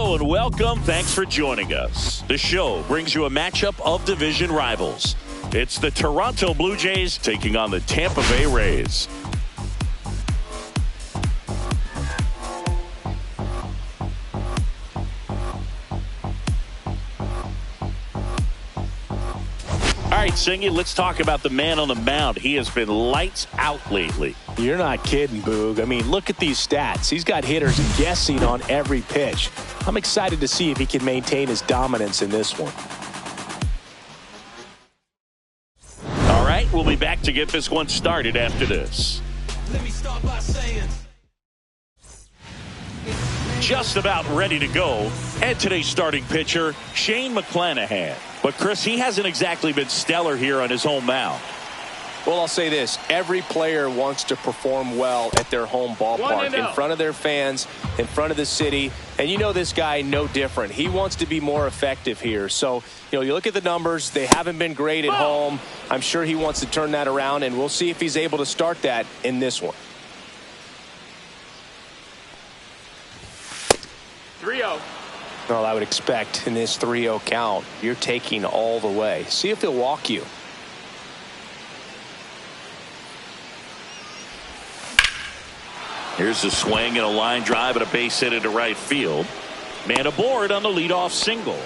Hello and welcome. Thanks for joining us. The show brings you a matchup of division rivals. It's the Toronto Blue Jays taking on the Tampa Bay Rays. All right, Singy, let's talk about the man on the mound. He has been lights out lately. You're not kidding, Boog. I mean, look at these stats. He's got hitters guessing on every pitch. I'm excited to see if he can maintain his dominance in this one. All right, we'll be back to get this one started after this. Let me start by saying, Just about ready to go. And today's starting pitcher, Shane McClanahan. But, Chris, he hasn't exactly been stellar here on his home mound. Well, I'll say this. Every player wants to perform well at their home ballpark, in front of their fans, in front of the city. And you know this guy no different. He wants to be more effective here. So, you look at the numbers. They haven't been great at home. I'm sure he wants to turn that around, and we'll see if he's able to start that in this one. 3-0. Well, I would expect in this 3-0 count, you're taking all the way. See if he'll walk you. Here's a swing and a line drive and a base hit into right field. Man aboard on the leadoff single.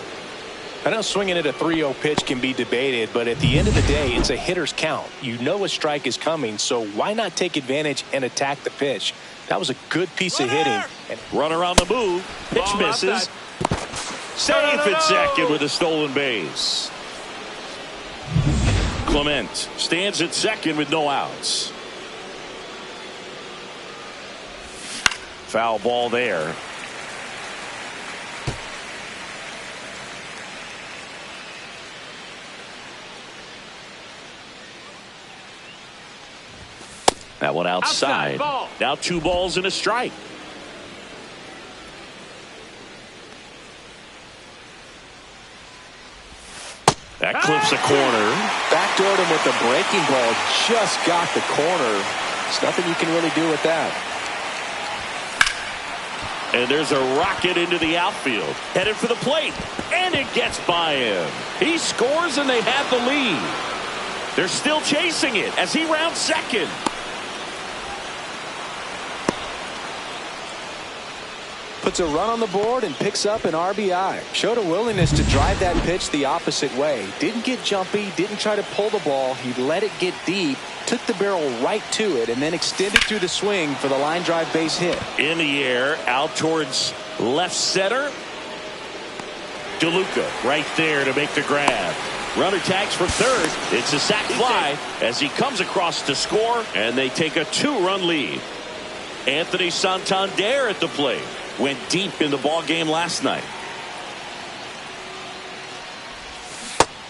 I know swinging at a 3-0 pitch can be debated, but at the end of the day, it's a hitter's count. You know a strike is coming, so why not take advantage and attack the pitch? That was a good piece of hitting. Runner on the move. Pitch Ball misses. outside. Safe No. at second with a stolen base. Clement stands at second with no outs. Foul ball there. That one outside. Ball. Now 2 balls and a strike. That clips a corner. Backdoored him with the breaking ball. Just got the corner. There's nothing you can really do with that. And there's a rocket into the outfield. Headed for the plate. And it gets by him. He scores and they have the lead. They're still chasing it as he rounds second. Puts a run on the board and picks up an RBI. Showed a willingness to drive that pitch the opposite way. Didn't get jumpy, didn't try to pull the ball. He let it get deep, took the barrel right to it, and then extended through the swing for the line drive base hit. In the air, out towards left center. DeLuca right there to make the grab. Runner tags for third. It's a sac fly as he comes across to score, and they take a 2-run lead. Anthony Santander at the plate. Went deep in the ball game last night.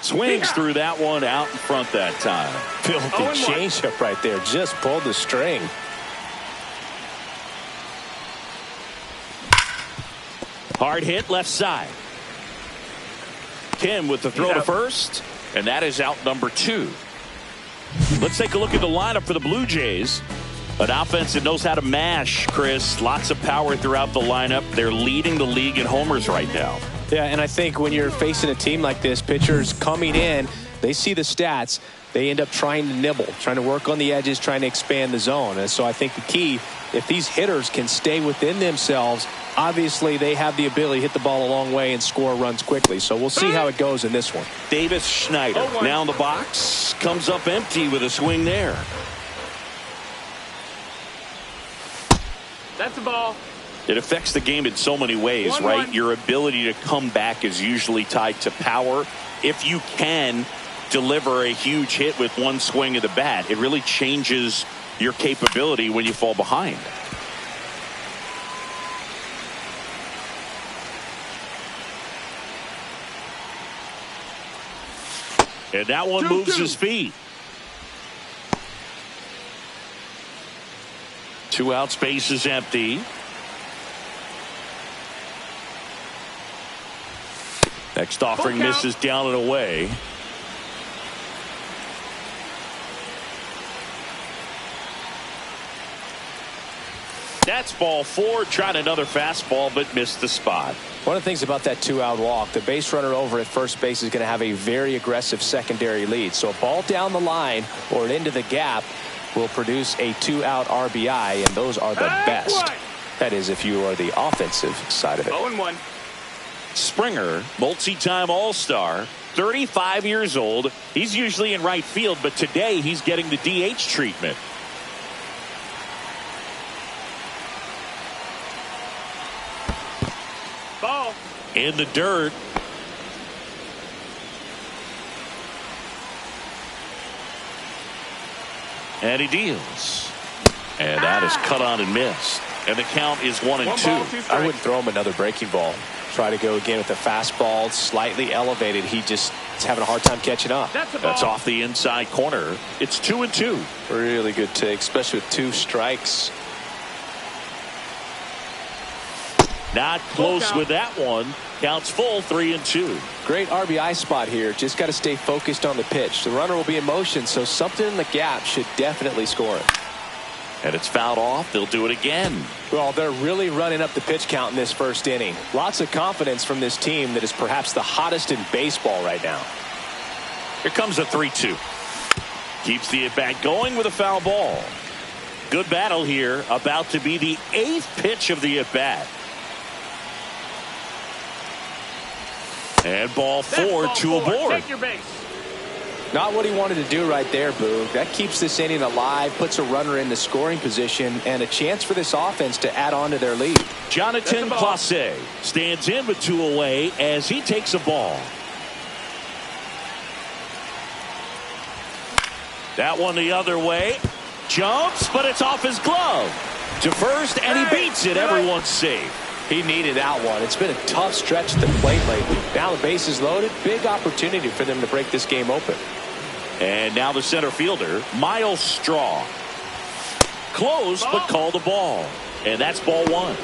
Swings through that one out in front that time. Filthy changeup right there. Just pulled the string. Hard hit left side. Kim with the throw to first. And that is out number 2. Let's take a look at the lineup for the Blue Jays. An offense that knows how to mash, Chris. Lots of power throughout the lineup. They're leading the league in homers right now. Yeah, and I think when you're facing a team like this, pitchers coming in, they see the stats. They end up trying to nibble, trying to work on the edges, trying to expand the zone. And so I think the key, if these hitters can stay within themselves, obviously they have the ability to hit the ball a long way and score runs quickly. So we'll see how it goes in this one. Davis Schneider now in the box. Comes up empty with a swing there. That's a ball. It affects the game in so many ways, 1-1. right? Your ability to come back is usually tied to power. If you can deliver a huge hit with one swing of the bat, it really changes your capability when you fall behind. And that one moves his feet. 2 outs, base is empty. Next offering misses down and away. That's ball 4. Tried another fastball but missed the spot. One of the things about that two-out walk, the base runner over at first base is going to have a very aggressive secondary lead. So a ball down the line or into the gap will produce a two-out RBI, and those are the best. That is, if you are the offensive side of it. 0-1. Springer, multi-time All-Star, 35 years old. He's usually in right field, but today he's getting the DH treatment. Ball. In the dirt. And he deals. And that is cut on and missed. And the count is 1-2. I wouldn't throw him another breaking ball. Try to go again with the fastball, slightly elevated. He just is having a hard time catching up. That's off the inside corner. It's 2-2. Really good take, especially with two strikes. Not close with that one. Counts full, 3-2. Great RBI spot here. Just got to stay focused on the pitch. The runner will be in motion, so something in the gap should definitely score it. And it's fouled off. They'll do it again. Well, they're really running up the pitch count in this first inning. Lots of confidence from this team that is perhaps the hottest in baseball right now. Here comes a 3-2. Keeps the at-bat going with a foul ball. Good battle here. About to be the 8th pitch of the at-bat. And ball 4 to a board. Take your base. Not what he wanted to do right there, Boog. That keeps this inning alive, puts a runner in the scoring position, and a chance for this offense to add on to their lead. Jonathan Clase stands in with 2 away as he takes a ball. That one the other way. Jumps, but it's off his glove. To first, and he beats it. Everyone's safe. He needed that one. It's been a tough stretch at the plate lately. Now the base is loaded. Big opportunity for them to break this game open. And now the center fielder, Miles Straw. Close, but called a ball. And that's ball 1.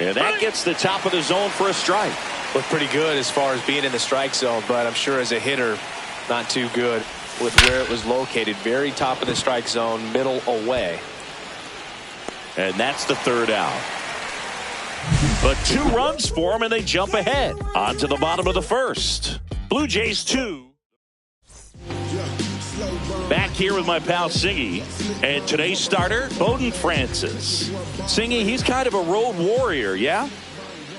And that gets the top of the zone for a strike. Looked pretty good as far as being in the strike zone, but I'm sure as a hitter, not too good with where it was located. Very top of the strike zone, middle away. And that's the 3rd out. But 2 runs for him, and they jump ahead. On to the bottom of the 1st. Blue Jays 2. Back here with my pal Singy. And today's starter, Bowden Francis. Singy, he's kind of a road warrior, yeah?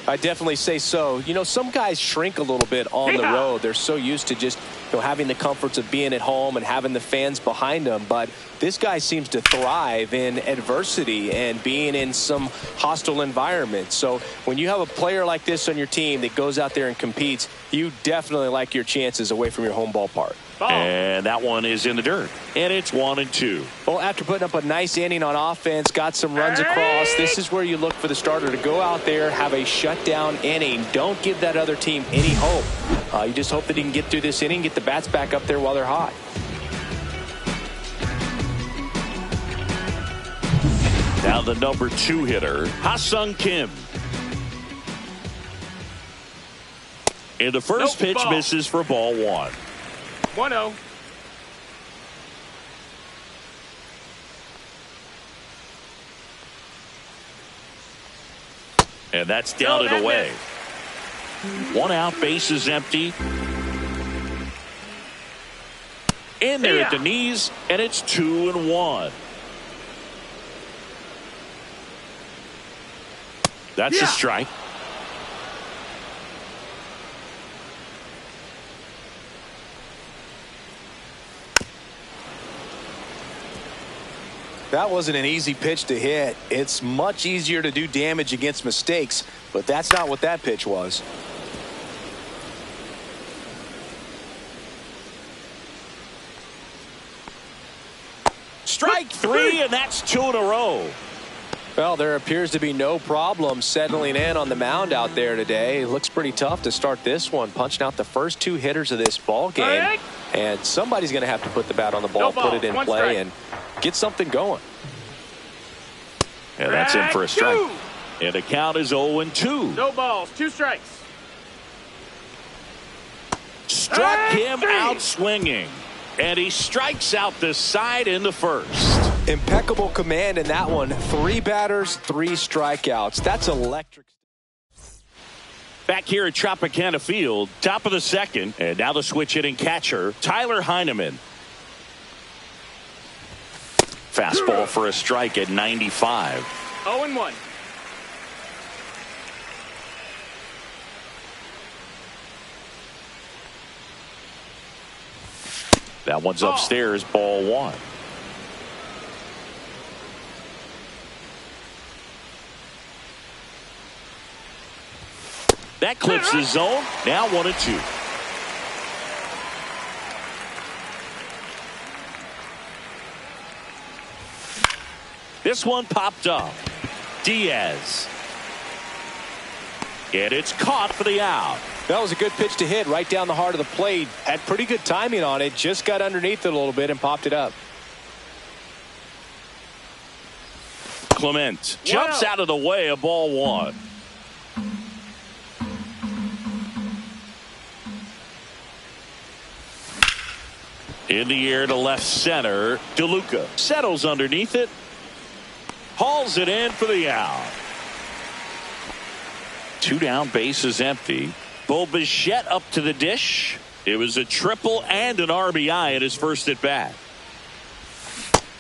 I definitely say so. You know, some guys shrink a little bit on the road. They're so used to just having the comforts of being at home and having the fans behind them. But this guy seems to thrive in adversity and being in some hostile environment. So when you have a player like this on your team that goes out there and competes, you definitely like your chances away from your home ballpark. And that one is in the dirt. And it's 1-2. Well, after putting up a nice inning on offense, got some runs across, this is where you look for the starter to go out there, have a shutdown inning. Don't give that other team any hope. You just hope that he can get through this inning, get the bats back up there while they're hot. Now the number 2 hitter, Ha-Sung Kim. And the first pitch misses for ball 1. 1-0. And that's down and away. 1 out, base is empty. In there at the knees, and it's 2-1. That's a strike. That wasn't an easy pitch to hit. It's much easier to do damage against mistakes, but that's not what that pitch was. Strike 3, and that's 2 in a row. Well, there appears to be no problem settling in on the mound out there today. It looks pretty tough to start this one, punching out the first 2 hitters of this ball game. And somebody's going to have to put the bat on the ball, put it in play, and get something going. And that's in for a strike. And the count is 0-2. No balls, 2 strikes. Struck him out swinging. And he strikes out the side in the first. Impeccable command in that one. 3 batters, 3 strikeouts. That's electric. Back here at Tropicana Field, top of the second, and now the switch hitting catcher, Tyler Heineman. Fastball for a strike at 95. 0-1. That one's upstairs, ball 1. That clips the zone. Now 1-2. This one popped up. Diaz. And it's caught for the out. That was a good pitch to hit right down the heart of the plate. Had pretty good timing on it. Just got underneath it a little bit and popped it up. Clement jumps out of the way of ball 1. In the air to left center. DeLuca settles underneath it. Hauls it in for the out. 2 down, bases empty. Bo Bichette up to the dish. It was a triple and an RBI at his first at bat.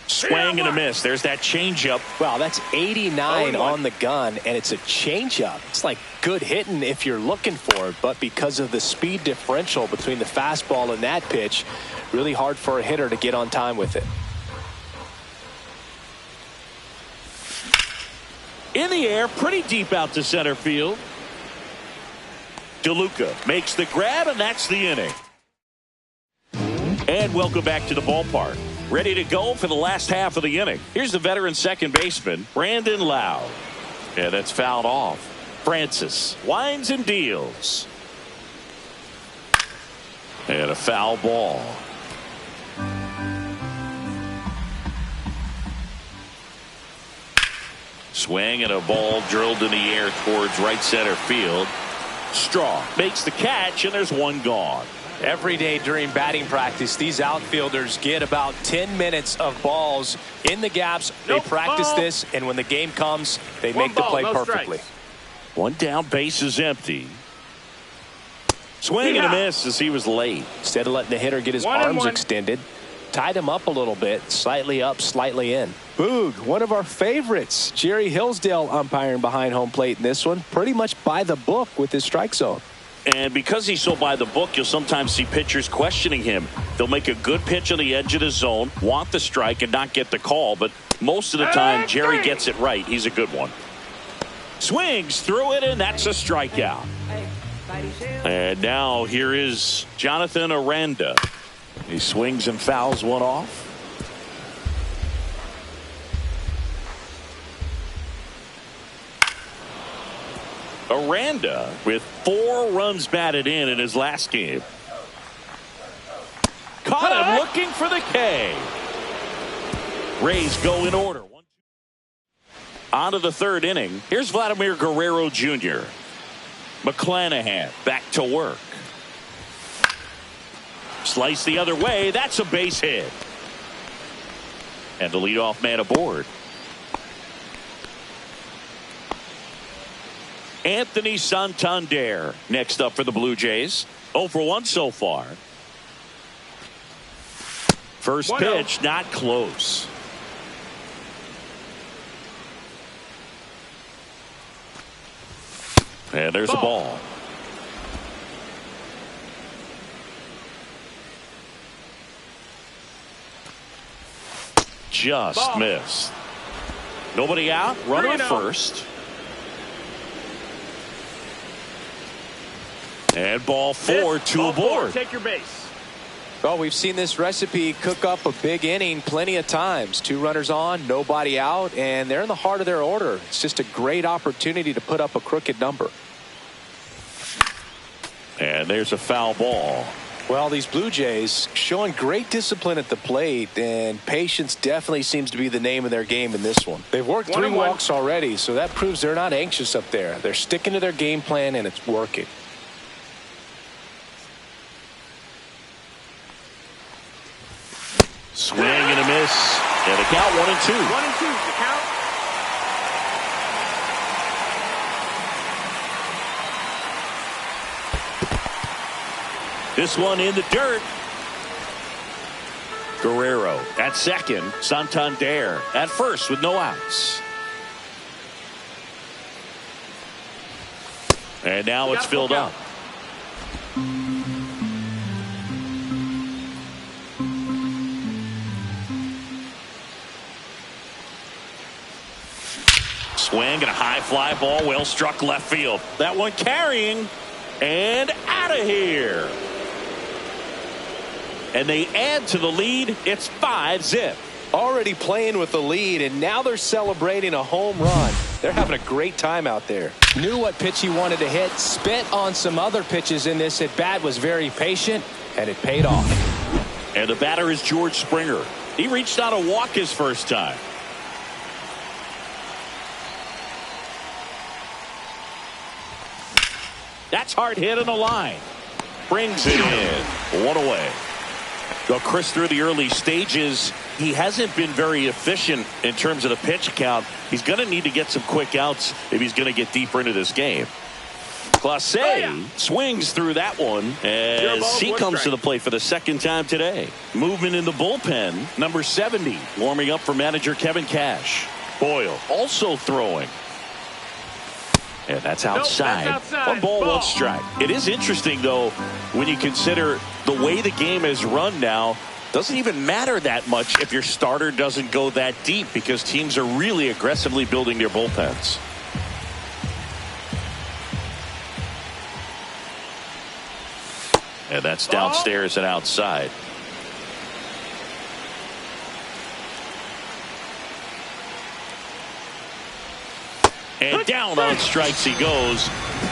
Swing and a miss. There's that changeup. Wow, that's 89 on the gun, and it's a changeup. It's like good hitting if you're looking for it, but because of the speed differential between the fastball and that pitch, really hard for a hitter to get on time with it. In the air, pretty deep out to center field. DeLuca makes the grab, and that's the inning. And welcome back to the ballpark. Ready to go for the last half of the inning. Here's the veteran second baseman, Brandon Lowe. And that's fouled off. Francis winds and deals. And a foul ball. Swing and a ball drilled in the air towards right center field. Straw makes the catch, and there's one gone. Every day during batting practice, these outfielders get about 10 minutes of balls in the gaps. They practice this, and when the game comes, they make the play perfectly. Strikes. 1 down, base is empty. Swing and a miss as he was late. Instead of letting the hitter get his arms extended, tied him up a little bit, slightly up, slightly in. Boog, one of our favorites. Jerry Hillsdale umpiring behind home plate in this one. Pretty much by the book with his strike zone. And because he's so by the book, you'll sometimes see pitchers questioning him. They'll make a good pitch on the edge of the zone, want the strike, and not get the call. But most of the time, Jerry gets it right. He's a good one. Swings through it, and that's a strikeout. And now here is Jonathan Aranda. He swings and fouls one off. Aranda with 4 runs batted in his last game. Caught him looking for the K. Rays go in order. On to the 3rd inning. Here's Vladimir Guerrero Jr. McClanahan back to work. Slice the other way. That's a base hit. And the leadoff man aboard. Anthony Santander next up for the Blue Jays. 0 for 1 so far. First pitch, not close. And there's a ball. Just missed. Nobody out. Runner at first. And ball 4, 2 aboard. Take your base. Well, we've seen this recipe cook up a big inning plenty of times. 2 runners on, nobody out, and they're in the heart of their order. It's just a great opportunity to put up a crooked number. And there's a foul ball. Well, these Blue Jays showing great discipline at the plate, and patience definitely seems to be the name of their game in this one. They've worked 3 walks already, so that proves they're not anxious up there. They're sticking to their game plan, and it's working. Swing and a miss. And the count 1-2. 1-2, the count. This one in the dirt. Guerrero at second. Santander at first with no outs. And now it's filled up. Swing and a high fly ball, well struck left field. That one carrying and out of here. And they add to the lead. It's 5-zip. Already playing with the lead, and now they're celebrating a home run. They're having a great time out there. Knew what pitch he wanted to hit, spit on some other pitches in this at bat, was very patient, and it paid off. And the batter is George Springer. He reached out a walk his first time. That's hard hit on the line. Brings it in. One away. Well, Chris, through the early stages, he hasn't been very efficient in terms of the pitch count. He's going to need to get some quick outs if he's going to get deeper into this game. Clase swings through that one as he comes to the plate for the second time today. Movement in the bullpen, number 70, warming up for manager Kevin Cash. Boyle also throwing. And that's outside. Nope, that's outside. 1 ball, 1 strike. It is interesting, though, when you consider the way the game is run now. Doesn't even matter that much if your starter doesn't go that deep, because teams are really aggressively building their bullpens. And that's downstairs and outside. And down on strikes he goes.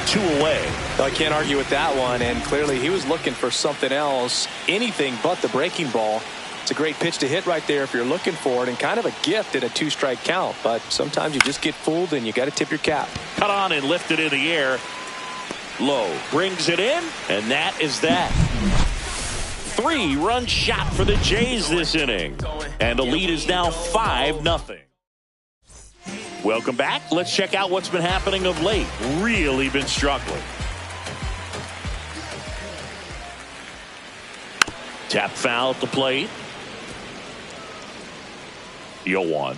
2 away. I can't argue with that one, and clearly he was looking for something else, anything but the breaking ball. It's a great pitch to hit right there if you're looking for it, and kind of a gift at a 2-strike count, but sometimes you just get fooled and you got to tip your cap. Cut on and lifted in the air. Low brings it in, and that is that. 3-run shot for the Jays this inning, and the lead is now 5-0. Welcome back. Let's check out what's been happening of late. Really been struggling. Tap foul at the plate. 0-1.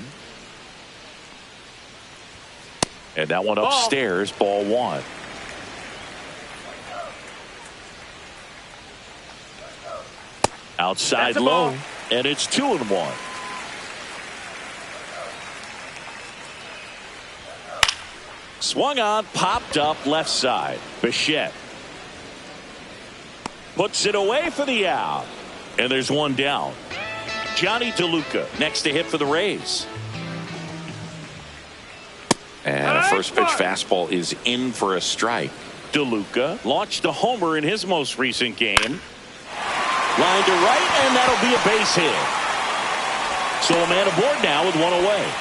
And that one upstairs, ball 1. Outside low, and it's 2-1. Swung on, popped up left side. Bichette puts it away for the out. And there's 1 down. Johnny DeLuca next to hit for the Rays. And a first pitch fastball is in for a strike. DeLuca launched a homer in his most recent game. Line to right, and that'll be a base hit. So a man aboard now with 1 away.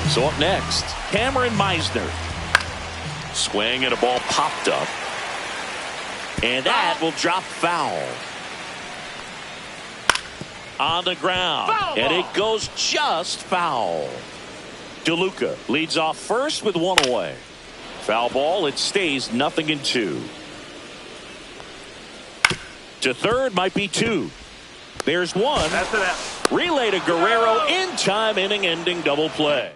So up next, Cameron Meisner. Swing and a ball popped up. And that will drop foul. On the ground. Foul and it goes just foul. DeLuca leads off first with 1 away. Foul ball, it stays 0-2. To third might be 2. There's 1. That's it. Relay to Guerrero in time, inning-ending double play.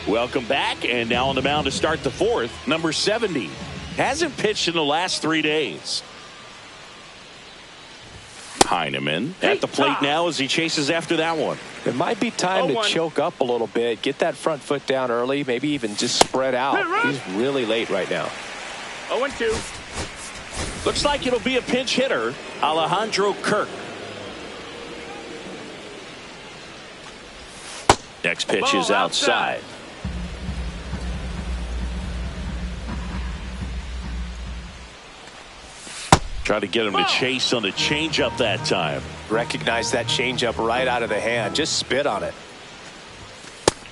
Welcome back, and now on the mound to start the 4th, number 70. Hasn't pitched in the last 3 days. Heineman at the plate now as he chases after that one. It might be time to choke up a little bit, get that front foot down early, maybe even just spread out. He's really late right now. 0-2. Looks like it'll be a pinch hitter, Alejandro Kirk. Next pitch is outside. Try to get him to chase on the changeup that time. Recognize that changeup right out of the hand. Just spit on it.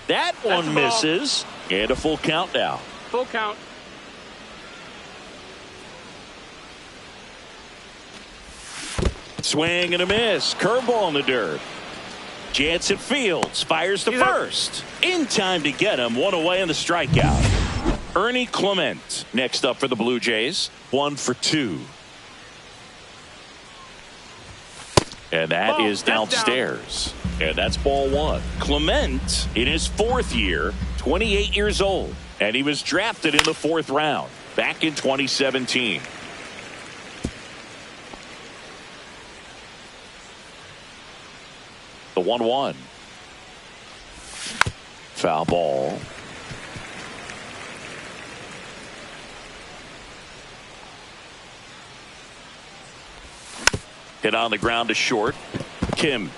That one misses. And a full count now. Full count. Swing and a miss. Curveball in the dirt. Jansen fields. Fires to first. In time to get him. One away in the strikeout. Ernie Clement next up for the Blue Jays. 1 for 2. And that is downstairs. And that's ball 1. Clement in his 4th year, 28 years old. And he was drafted in the 4th round back in 2017. The 1-1. Foul ball. Hit on the ground to short. Kim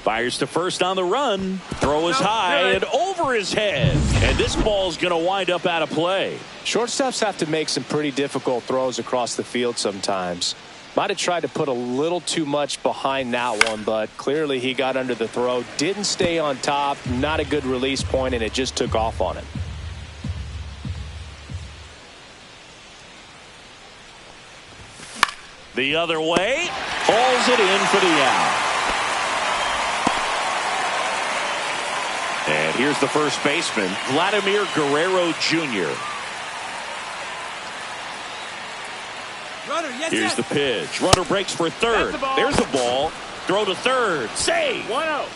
fires to first on the run. Throw is high and over his head. And this ball's going to wind up out of play. Shortstops have to make some pretty difficult throws across the field sometimes. Might have tried to put a little too much behind that one, but clearly he got under the throw. Didn't stay on top. Not a good release point, and it just took off on him. The other way. Hauls it in for the out. And here's the first baseman, Vladimir Guerrero Jr. Runner, Here's the pitch. Runner breaks for third. There's the ball. Throw to third. Save. 1-0.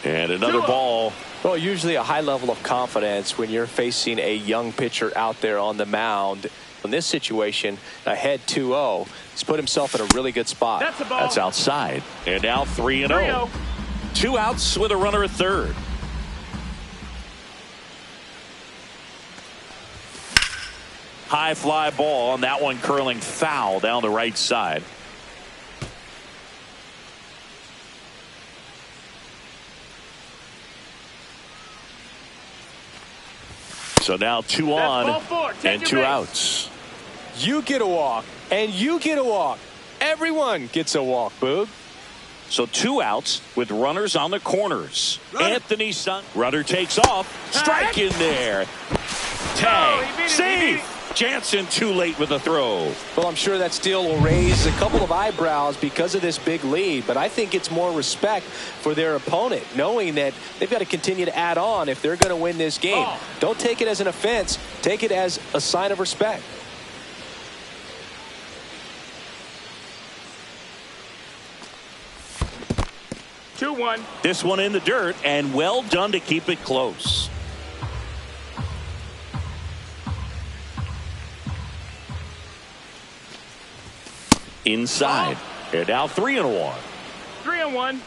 And another ball. Well, usually a high level of confidence when you're facing a young pitcher out there on the mound. In this situation, ahead 2-0. He's put himself in a really good spot. That's a ball. That's outside. And now 3-0. 2 outs with a runner at third. High fly ball on that one, curling foul down the right side. So now 2 on and 2 outs. You get a walk, and you get a walk. Everyone gets a walk, Boog. So 2 outs with runners on the corners. Anthony Sun. Runner takes off. Strike in there. Tag. Save. Jansen too late with the throw. Well, I'm sure that steal will raise a couple of eyebrows because of this big lead, but I think it's more respect for their opponent, knowing that they've got to continue to add on if they're going to win this game. Don't take it as an offense. Take it as a sign of respect. This one in the dirt, and well done to keep it close. Inside. And now 3-1. 3-1.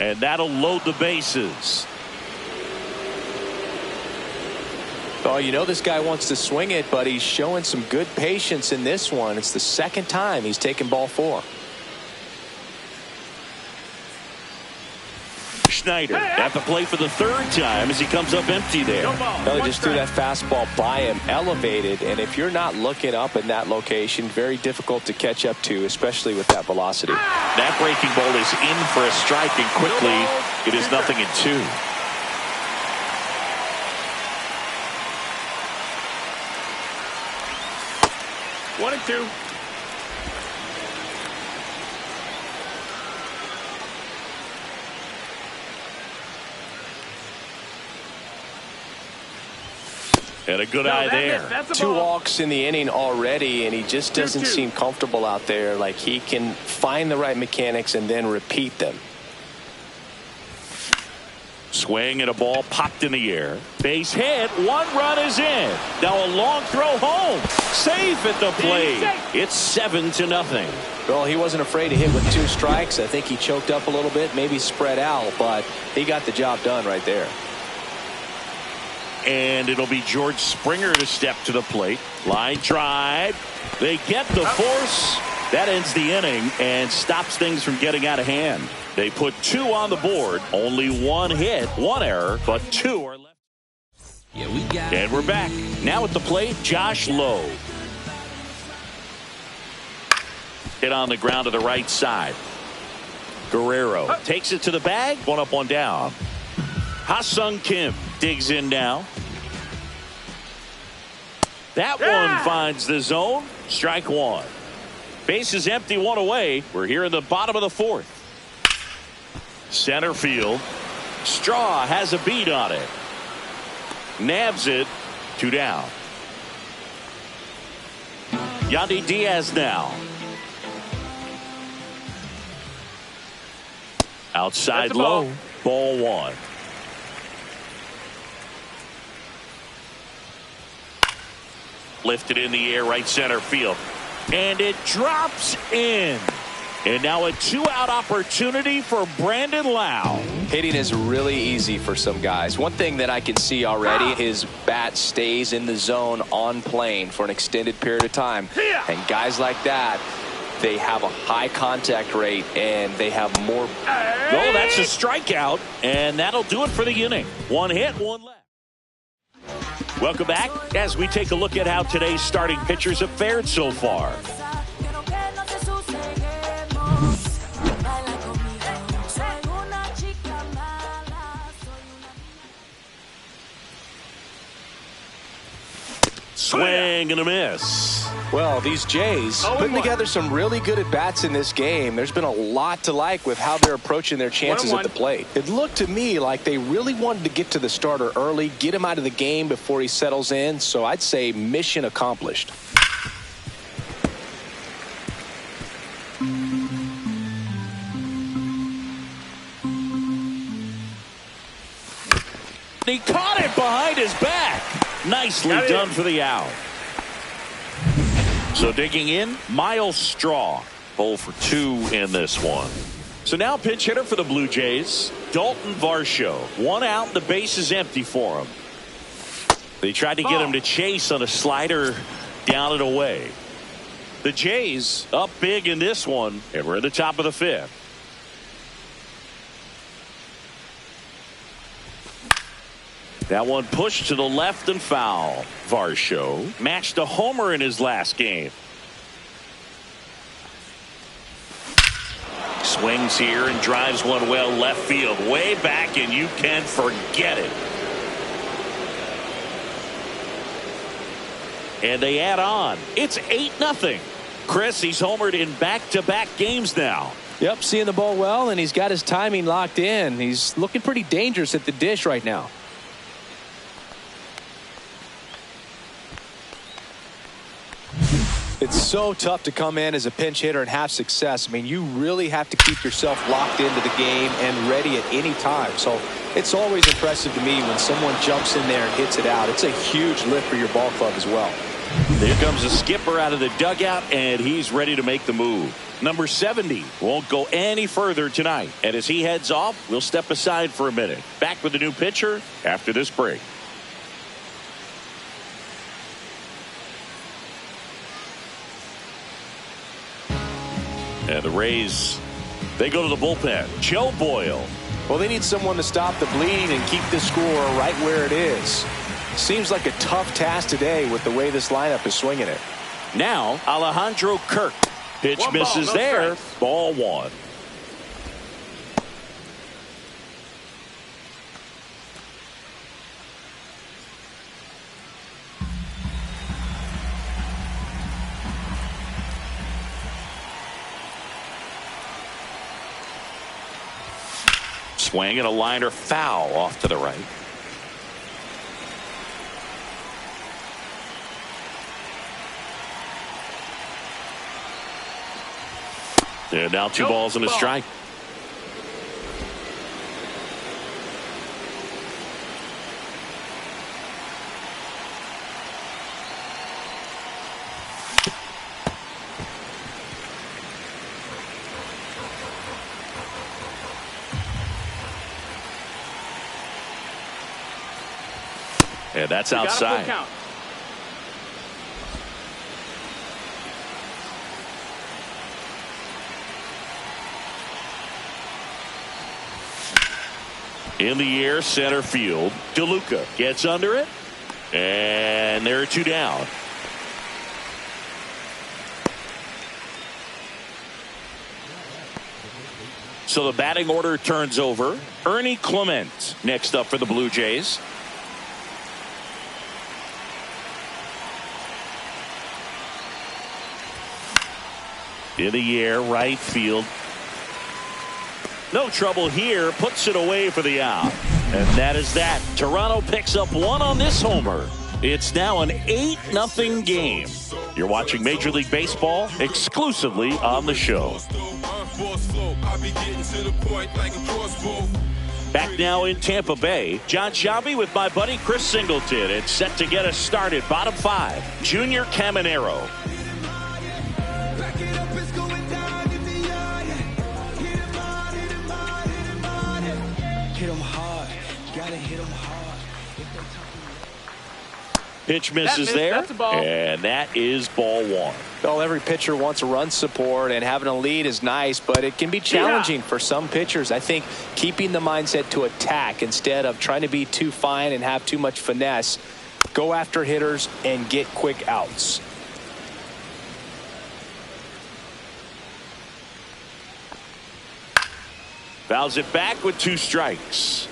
And that'll load the bases. Oh, you know this guy wants to swing it, but he's showing some good patience in this one. It's the second time he's taken ball 4. Schneider at the plate for the 3rd time as he comes up empty there. No, just threw that fastball by him, elevated, and if you're not looking up in that location, very difficult to catch up to, especially with that velocity. That breaking ball is in for a strike, and quickly it is 0-2. One and two. And a good eye there. 2 walks in the inning already, and he just doesn't seem comfortable out there. Like he can find the right mechanics and then repeat them. Swing and a ball popped in the air. Base hit. 1 run is in. Now a long throw home. Safe at the plate. It's 7-0. Well, he wasn't afraid to hit with 2 strikes. I think he choked up a little bit, maybe spread out, but he got the job done right there. And it'll be George Springer to step to the plate. Line drive. They get the force. That ends the inning and stops things from getting out of hand. They put 2 on the board. Only 1 hit, 1 error, but 2 are left. And we're back. Now at the plate, Josh Lowe. Hit on the ground to the right side. Guerrero takes it to the bag. 1 up, 1 down. Ha-Sung Kim digs in now. That one finds the zone. Strike 1. Base is empty, 1 away. We're here in the bottom of the 4th. Center field. Straw has a beat on it. Nabs it. 2 down. Yandy Diaz now. Outside low. Ball 1. Lifted in the air, right center field. And it drops in. And now a 2-out opportunity for Brandon Lau. Hitting is really easy for some guys. One thing that I can see already, his bat stays in the zone on plane for an extended period of time. And guys like that, they have a high contact rate and they have more. Oh, that's a strikeout. And that'll do it for the inning. 1 hit, 1 left. Welcome back as we take a look at how today's starting pitchers have fared so far. Swing and a miss. Well, these Jays putting together some really good at-bats in this game. There's been a lot to like with how they're approaching their chances at the plate. It looked to me like they really wanted to get to the starter early, get him out of the game before he settles in. So I'd say mission accomplished. He caught it behind his back. Nicely done for the out. So digging in, Miles Straw. 0 for 2 in this one. So now pinch hitter for the Blue Jays, Dalton Varsho. 1 out, the base is empty for him. They tried to get him to chase on a slider down and away. The Jays up big in this one, and we're at the top of the 5th. That one pushed to the left and foul. Varsho matched a homer in his last game. Swings here and drives one well left field. Way back, and you can forget it. And they add on. It's 8-0. Chris, he's homered in back-to-back games now. Yep, seeing the ball well, and he's got his timing locked in. He's looking pretty dangerous at the dish right now. It's so tough to come in as a pinch hitter and have success. I mean, you really have to keep yourself locked into the game and ready at any time. So it's always impressive to me when someone jumps in there and hits it out. It's a huge lift for your ball club as well. There comes a skipper out of the dugout, and he's ready to make the move. Number 70 won't go any further tonight. And as he heads off, we'll step aside for a minute. Back with the new pitcher after this break. And the Rays, they go to the bullpen. Joe Boyle. Well, they need someone to stop the bleeding and keep the score right where it is. Seems like a tough task today with the way this lineup is swinging it. Now, Alejandro Kirk. Pitch misses there. Ball 1. Swing and a liner foul off to the right. And now 2 balls and a strike. And that's outside. In the air, center field. DeLuca gets under it. And there are 2 down. So the batting order turns over. Ernie Clement next up for the Blue Jays. In the air, right field. No trouble here. Puts it away for the out. And that is that. Toronto picks up one on this homer. It's now an 8-0 game. You're watching Major League Baseball exclusively on the show. Back now in Tampa Bay, John Shabby with my buddy Chris Singleton. It's set to get us started. Bottom 5, Junior Caminero. Hit 'em hard, gotta hit 'em hard. Pitch misses there, that's a ball. And that is ball 1. Well, every pitcher wants a run support, and having a lead is nice, but it can be challenging for some pitchers. I think keeping the mindset to attack instead of trying to be too fine and have too much finesse, go after hitters and get quick outs. Fouls it back with 2 strikes.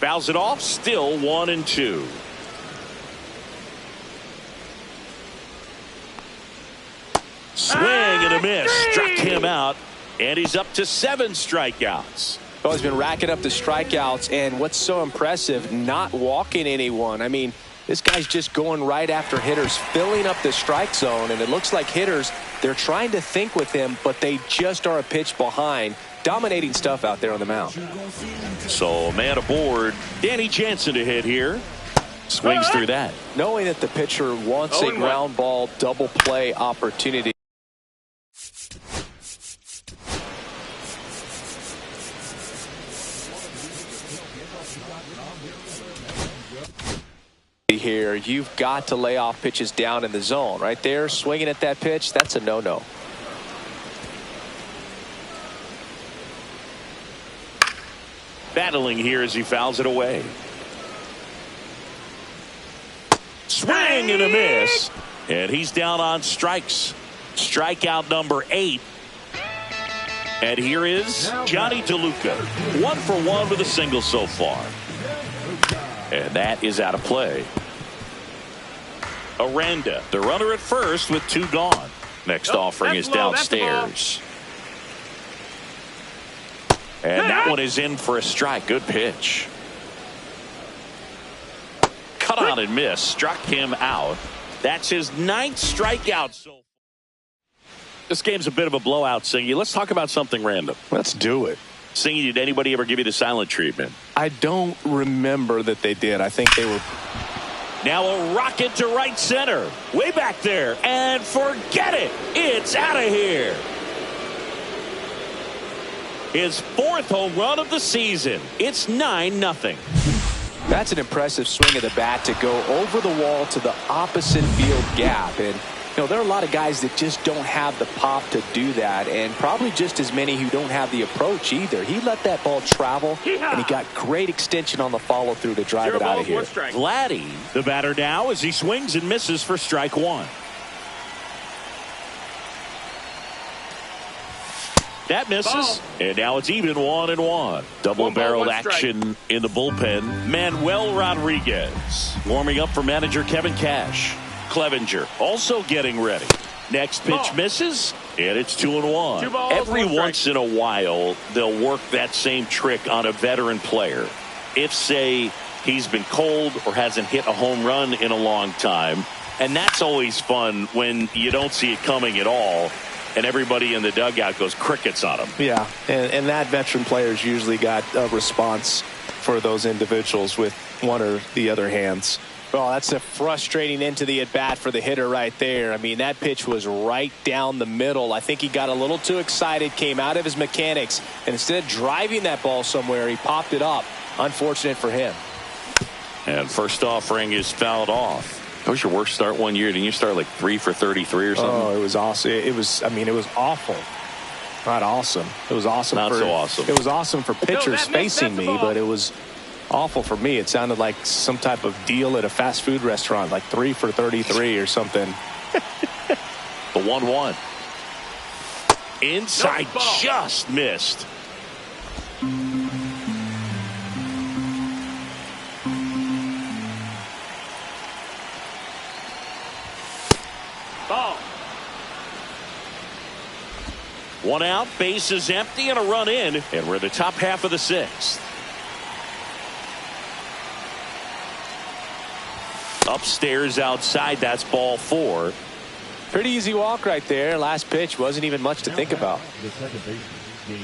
Fouls it off, still 1-2. Swing and a miss. Struck him out, and he's up to 7 strikeouts. Well, he's been racking up the strikeouts, and what's so impressive, not walking anyone. I mean, this guy's just going right after hitters, filling up the strike zone, and it looks like hitters, they're trying to think with him, but they just are a pitch behind. Dominating stuff out there on the mound. So man aboard. Danny Jansen to hit here. Swings through that. Knowing that the pitcher wants a ground ball double play opportunity. Here, you've got to lay off pitches down in the zone. Right there, swinging at that pitch, that's a no-no. Battling here as he fouls it away. Swing and a miss. And he's down on strikes. Strikeout number 8. And here is Johnny DeLuca. 1 for 1 with a single so far. And that is out of play. Aranda, the runner at first with 2 gone. Next offering is downstairs. And that one is in for a strike. Good pitch. Cut on and miss. Struck him out. That's his 9th strikeout so far. This game's a bit of a blowout, Singy. Let's talk about something random. Let's do it. Singy, did anybody ever give you the silent treatment? I don't remember that they did. I think they were. Now a rocket to right center. Way back there. And forget it. It's out of here. His 4th home run of the season. It's 9-0. That's an impressive swing of the bat to go over the wall to the opposite field gap. And, you know, there are a lot of guys that just don't have the pop to do that, and probably just as many who don't have the approach either. He let that ball travel, and he got great extension on the follow-through to drive it out of here. Vladdy, the batter now, as he swings and misses for strike 1. That misses, and now it's even 1-1. Double-barreled action in the bullpen. Manuel Rodriguez warming up for manager Kevin Cash. Clevenger also getting ready. Next pitch misses, and it's 2-1. Every once in a while, they'll work that same trick on a veteran player. If, say, he's been cold or hasn't hit a home run in a long time, and that's always fun when you don't see it coming at all. And everybody in the dugout goes crickets on him. Yeah, and that veteran player's usually got a response for those individuals with one or the other hands. Well, that's a frustrating end to the at-bat for the hitter right there. I mean, that pitch was right down the middle. I think he got a little too excited, came out of his mechanics, and instead of driving that ball somewhere, he popped it up. Unfortunate for him. And first offering is fouled off. That was your worst start one year. Didn't you start like 3 for 33 or something? Oh, it was awesome. It was awful. Not awesome. It was awesome. Not so awesome. It was awesome for pitchers facing me, but it was awful for me. It sounded like some type of deal at a fast food restaurant, like 3 for 33 or something. The 1-1. Inside, just missed. Ball. One out, base is empty, and a run in, and we're in the top half of the sixth. Upstairs outside, that's ball 4. Pretty easy walk right there. Last pitch wasn't even much to think about.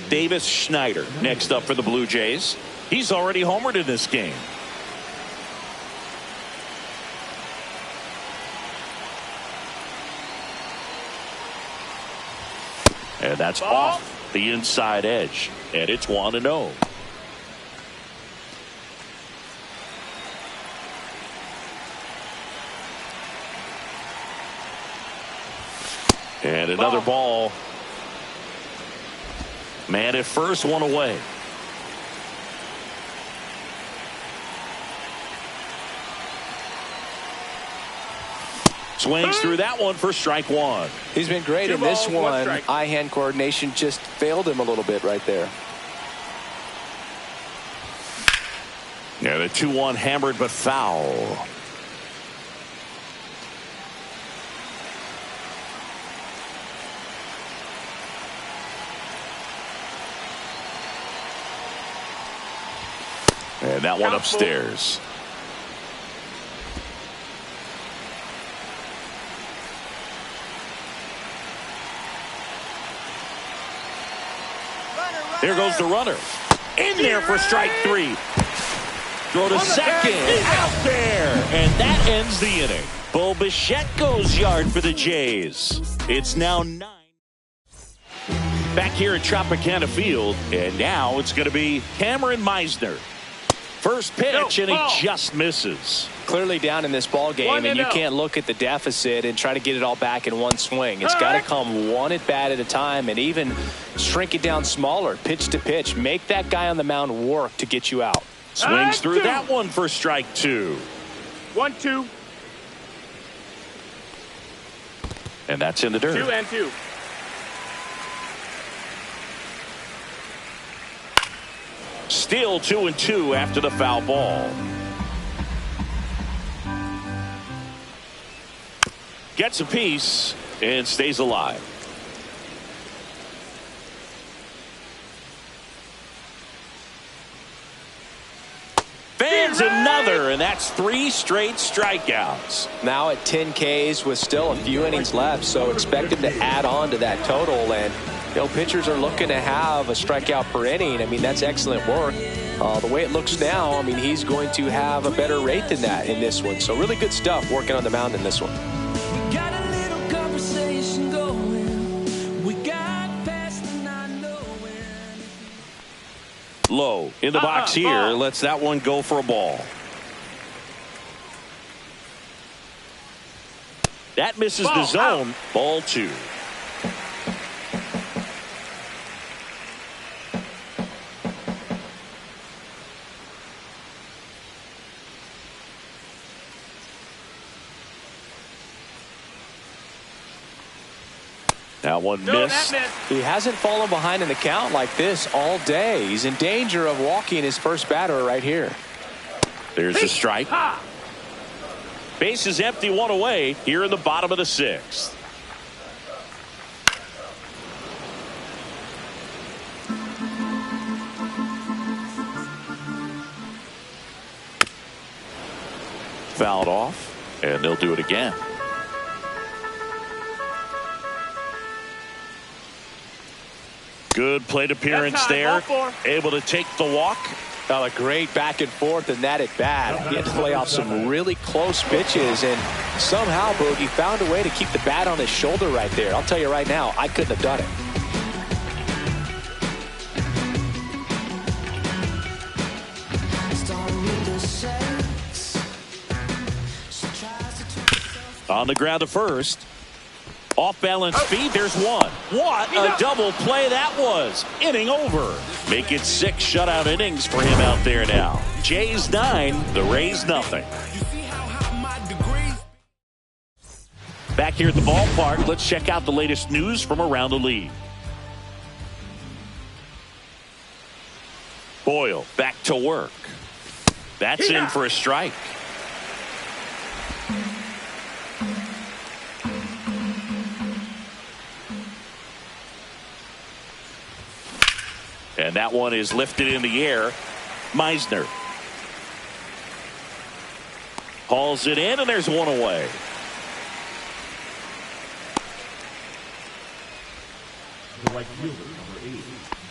Davis Schneider next up for the Blue Jays. He's already homered in this game. And that's off the inside edge. And it's 1-0. And another ball. Man at first, one away. Swings through that one for strike 1. He's been great in this one. Eye-hand coordination just failed him a little bit right there. Yeah, the 2-1 hammered but foul. And that one upstairs. There goes the runner. In there for strike 3. Throw to second. Out there. And that ends the inning. Bo Bichette goes yard for the Jays. It's now 9. Back here at Tropicana Field. And now it's going to be Cameron Meisner. First pitch, and he just misses. Clearly down in this ball game, and you can't look at the deficit and try to get it all back in one swing. It's got to come one at bat at a time, and even shrink it down smaller, pitch to pitch. Make that guy on the mound work to get you out. Swings through that one for strike 2. 1-2. And that's in the dirt. 2-2. Still 2-2 after the foul ball. Gets a piece and stays alive. Fans another, and that's 3 straight strikeouts. Now at 10 Ks with still a few innings left, so expect him to add on to that total. And pitchers are looking to have a strikeout per inning. I mean, that's excellent work. The way it looks now, I mean, he's going to have a better rate than that in this one. So really good stuff working on the mound in this one. We got a little conversation going. We got past the not knowing. Low in the box here. Lets that one go for a ball. That misses the zone. Ball 2. That one missed. He hasn't fallen behind in the count like this all day. He's in danger of walking his first batter right here. There's the strike. Base is empty, one away here in the bottom of the 6th. Fouled off, and they'll do it again. Good plate appearance there. Able to take the walk. A great back and forth in that at bat. He had to play off some really close pitches, and somehow Boogie found a way to keep the bat on his shoulder right there. I'll tell you right now, I couldn't have done it. On the ground to first. Off balance speed, there's one. What a double play that was. Inning over. Make it 6 shutout innings for him out there now. Jays 9, the Rays nothing. Back here at the ballpark, let's check out the latest news from around the league. Boyle back to work. That's in for a strike. And that one is lifted in the air. Meisner hauls it in, and there's one away.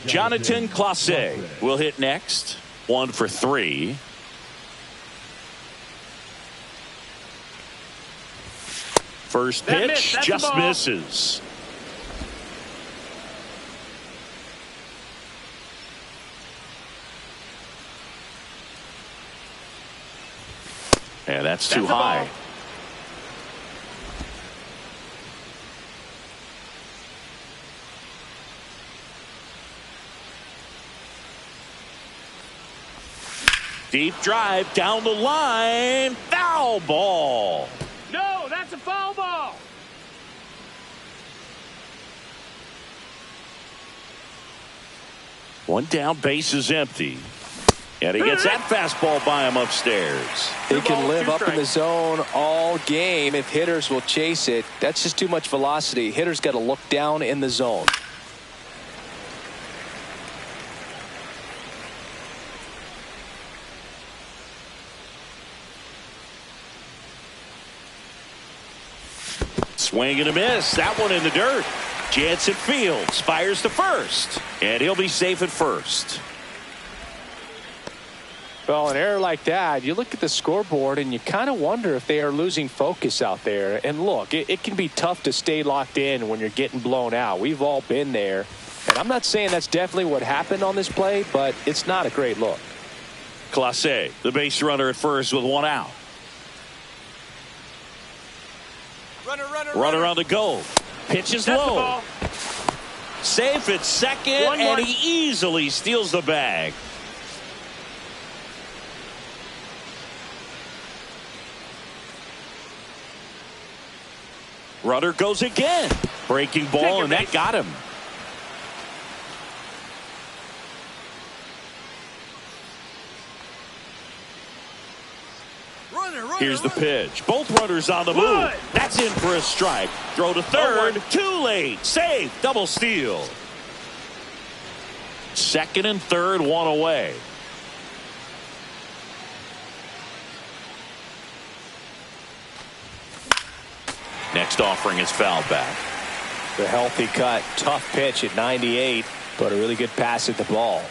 Jonathan Clase will hit next. 1 for 3. First pitch just misses. And that's too high. Deep drive down the line. Foul ball. No, that's a foul ball. One down, base is empty. And he gets that fastball by him upstairs. He can live up in the zone all game if hitters will chase it. That's just too much velocity. Hitters got to look down in the zone. Swing and a miss. That one in the dirt. Jansen fields, fires to first, and he'll be safe at first. Well, an error like that, you look at the scoreboard and you kind of wonder if they are losing focus out there. And look, it can be tough to stay locked in when you're getting blown out. We've all been there. And I'm not saying that's definitely what happened on this play, but it's not a great look. Clase, the base runner at first with one out. Runner on the go. Pitch is low. Safe at second, and he easily steals the bag. Runner goes again. Breaking ball, and that got him. Here's the pitch. Both runners on the move. That's in for a strike. Throw to third. Too late. Save. Double steal. Second and third, one away. Next offering is fouled back. The healthy cut. Tough pitch at 98, but a really good pass at the ball.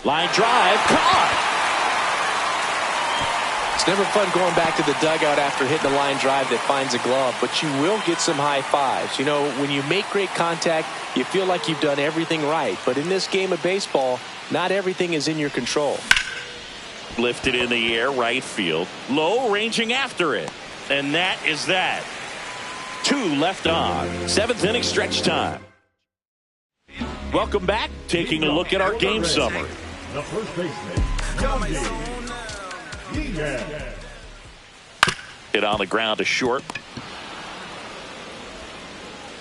Line drive, caught. It's never fun going back to the dugout after hitting a line drive that finds a glove, but you will get some high fives. You know, when you make great contact, you feel like you've done everything right. But in this game of baseball, not everything is in your control. Lifted in the air, right field. Low, ranging after it. And that is that. 2 left on. 7th inning stretch time. Welcome back. Taking a look at our game summary. The first baseman, Hit on the ground to short.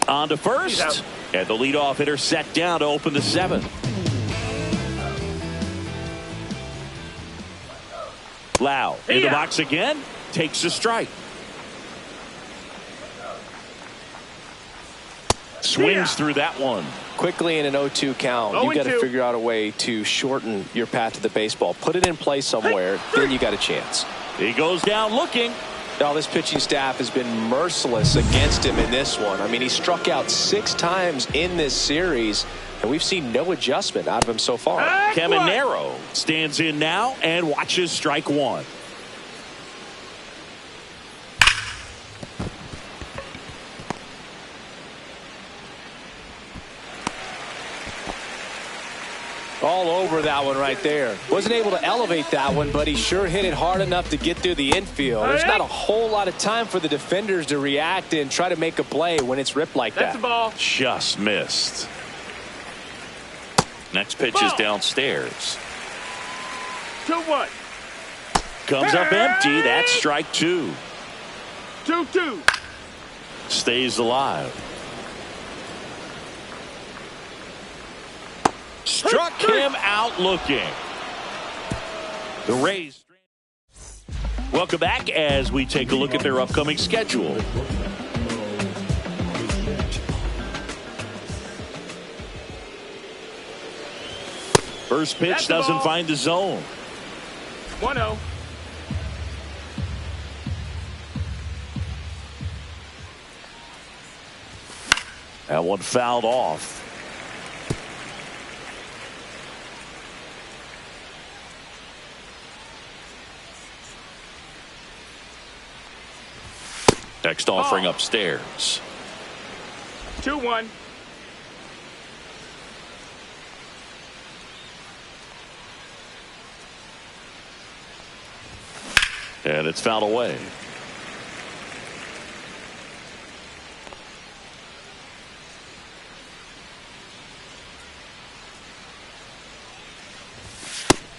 On to first. And the leadoff hitter set down to open the 7th. Lau in the box again. Takes a strike. Swings through that one. Quickly in an 0-2 count, you got to figure out a way to shorten your path to the baseball. Put it in play somewhere, then you got a chance. He goes down looking. Now this pitching staff has been merciless against him in this one. I mean, he struck out 6 times in this series, and we've seen no adjustment out of him so far. Caminero stands in now and watches strike 1. All over that one right there. Wasn't able to elevate that one, but he sure hit it hard enough to get through the infield. There's not a whole lot of time for the defenders to react and try to make a play when it's ripped like that. That's the ball. Just missed. Next pitch is downstairs. 2-1. comes up empty. That's strike two. 2-2. Stays alive. Struck him out looking. The Rays. Welcome back as we take a look at their upcoming schedule. First pitch doesn't find the zone. 1-0. That one fouled off. Next offering upstairs. 2-1. And it's fouled away.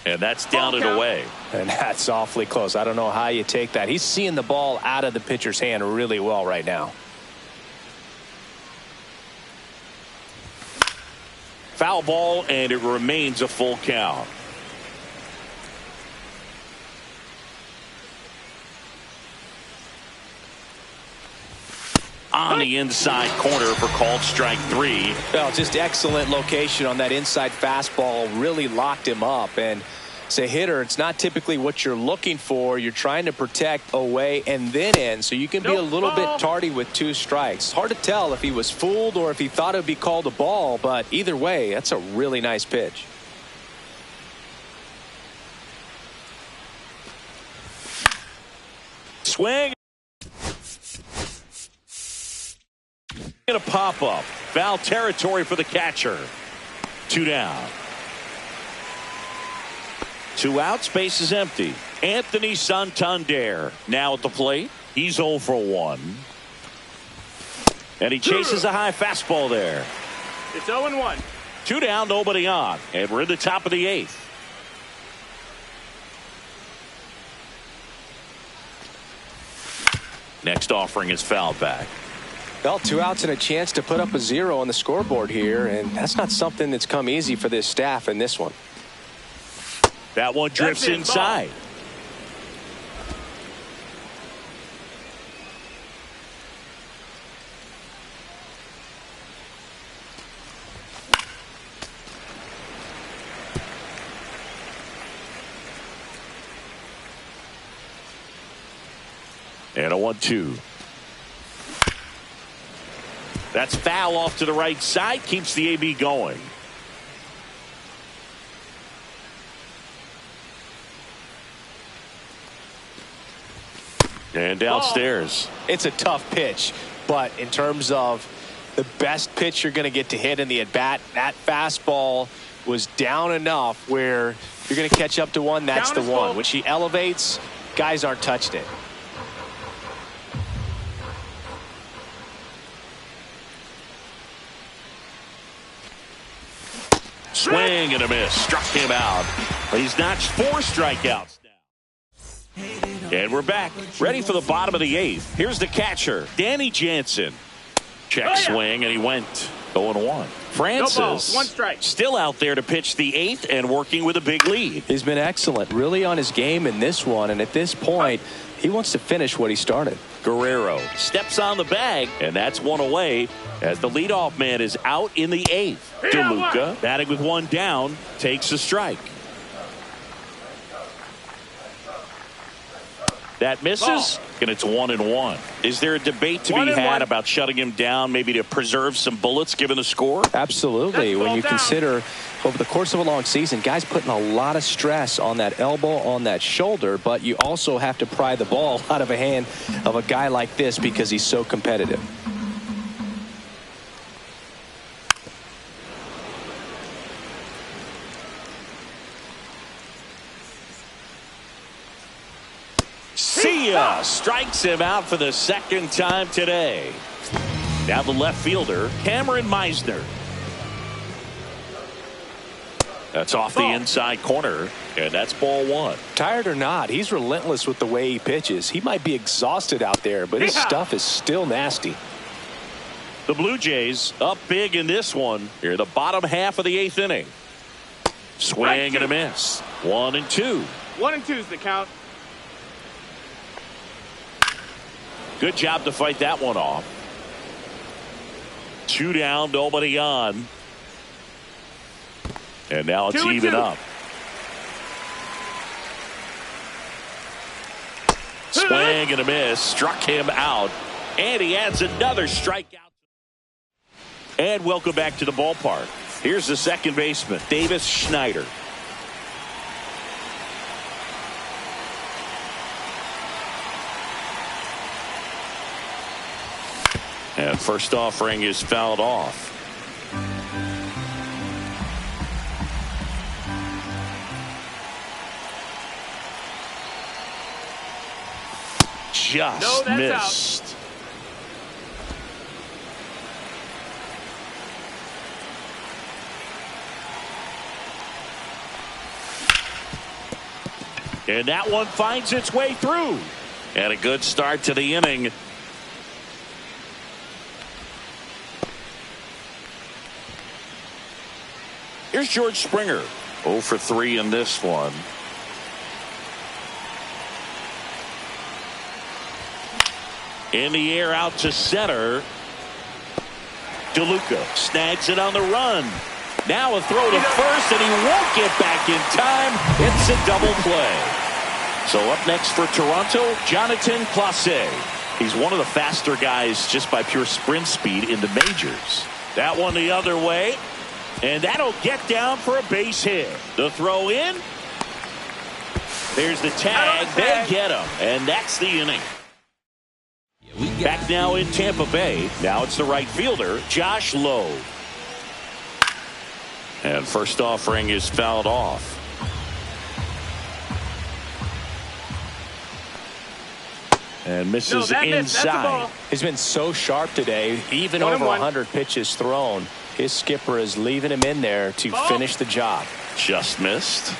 And that's down and away. And that's awfully close. I don't know how you take that. He's seeing the ball out of the pitcher's hand really well right now. Foul ball, and it remains a full count. On the inside corner for called strike three. Well, just excellent location on that inside fastball. Really locked him up. And as a hitter, it's not typically what you're looking for. You're trying to protect away and then in, so you can be a little bit tardy with two strikes. Hard to tell if he was fooled or if he thought it would be called a ball, but either way, that's a really nice pitch. Swing. A pop-up. Foul territory for the catcher. 2 down. 2 outs. Base is empty. Anthony Santander now at the plate. He's 0 for 1. And he chases a high fastball there. It's 0-1. 2 down, nobody on. And we're in the top of the 8th. Next offering is fouled back. Well, 2 outs and a chance to put up a 0 on the scoreboard here, and that's not something that's come easy for this staff in this one. That one drifts inside. And a 1-2. That's foul off to the right side. Keeps the AB going. And downstairs. It's a tough pitch, but in terms of the best pitch you're going to get to hit in the at-bat, that fastball was down enough where you're going to catch up to one. That's the one. When she elevates, guys aren't touched it. Swing and a miss. Struck him out. He's notched 4 strikeouts now. And we're back. Ready for the bottom of the 8th. Here's the catcher, Danny Jansen. Check swing, and he went 0-1. Francis no ball, 1 strike. Still out there to pitch the 8th and working with a big lead. He's been excellent, really on his game in this one. And at this point, he wants to finish what he started. Guerrero steps on the bag, and that's 1 away as the leadoff man is out in the 8th. DeLuca, batting with 1 down, takes a strike. That misses, and it's 1-1. Is there a debate to be had about shutting him down, maybe to preserve some bullets given the score? Absolutely. When you consider over the course of a long season, guys putting a lot of stress on that elbow, on that shoulder, but you also have to pry the ball out of a hand of a guy like this because he's so competitive. See ya! Strikes him out for the 2nd time today. Now the left fielder, Cameron Meisner. That's off the inside corner, and that's ball one. Tired or not, he's relentless with the way he pitches. He might be exhausted out there, but his stuff is still nasty. The Blue Jays up big in this one. Here, the bottom half of the 8th inning. Swing and a miss. 1 and 2. 1 and 2's the count. Good job to fight that one off. 2 down, nobody on. And now it's even up. Swing and a miss. Struck him out. And he adds another strikeout. And welcome back to the ballpark. Here's the second baseman, Davis Schneider. And first offering is fouled off. Just missed. Out. And that one finds its way through. And a good start to the inning. Here's George Springer. 0 for 3 in this one. In the air out to center. DeLuca snags it on the run. Now a throw to first, and he won't get back in time. It's a double play. So up next for Toronto, Jonathan Clase. He's one of the faster guys just by pure sprint speed in the majors. That one the other way. And that'll get down for a base hit. The throw in. There's the tag. They get him. And that's the inning. Back now in Tampa Bay. Now it's the right fielder, Josh Lowe. And first offering is fouled off. And misses inside. He's been so sharp today. Even over 100 pitches thrown. His skipper is leaving him in there to finish the job. Just missed.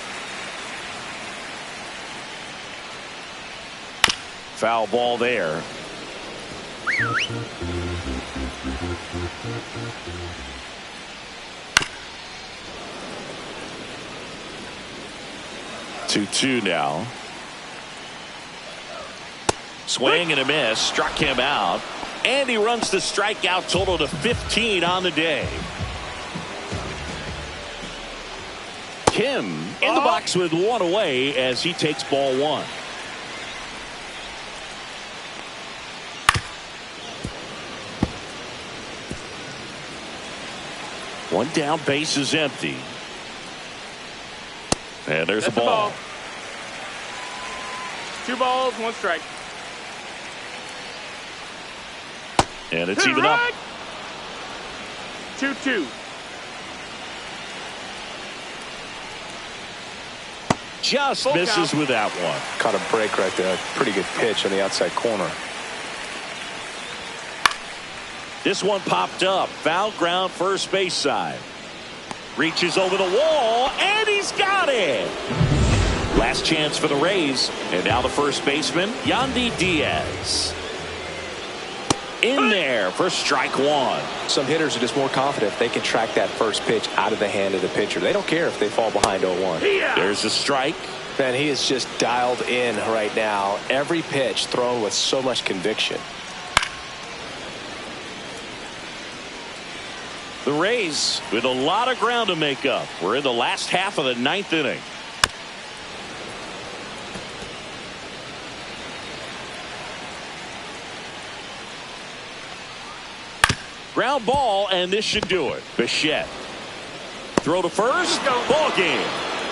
Foul ball there. Two now. Swing and a miss. Struck him out. And he runs the strikeout total to 15 on the day. Kim in the box with one away as he takes ball one. One down, base is empty. And there's a ball. 2 balls, 1 strike. And it's even up. 2-2. Just misses with that one. Caught a break right there. Pretty good pitch on the outside corner. This one popped up. Foul ground, first base side. Reaches over the wall, and he's got it. Last chance for the Rays. And now the first baseman, Yandy Diaz. In there for strike one. Some hitters are just more confident if they can track that first pitch out of the hand of the pitcher. They don't care if they fall behind 0-1. There's a strike. Man, he is just dialed in right now. Every pitch thrown with so much conviction. The Rays with a lot of ground to make up. We're in the last half of the 9th inning. Ground ball, and this should do it. Bichette. Throw to first. Ball game.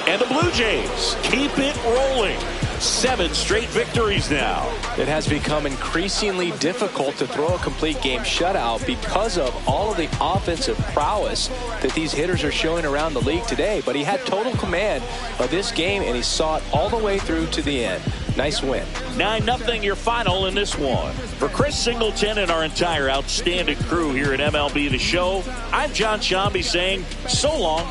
And the Blue Jays keep it rolling. 7 straight victories now. It has become increasingly difficult to throw a complete game shutout because of all of the offensive prowess that these hitters are showing around the league today. But he had total command of this game, and he saw it all the way through to the end. Nice win. 9-0 your final in this one. For Chris Singleton and our entire outstanding crew here at MLB The Show, I'm John Shambi saying so long.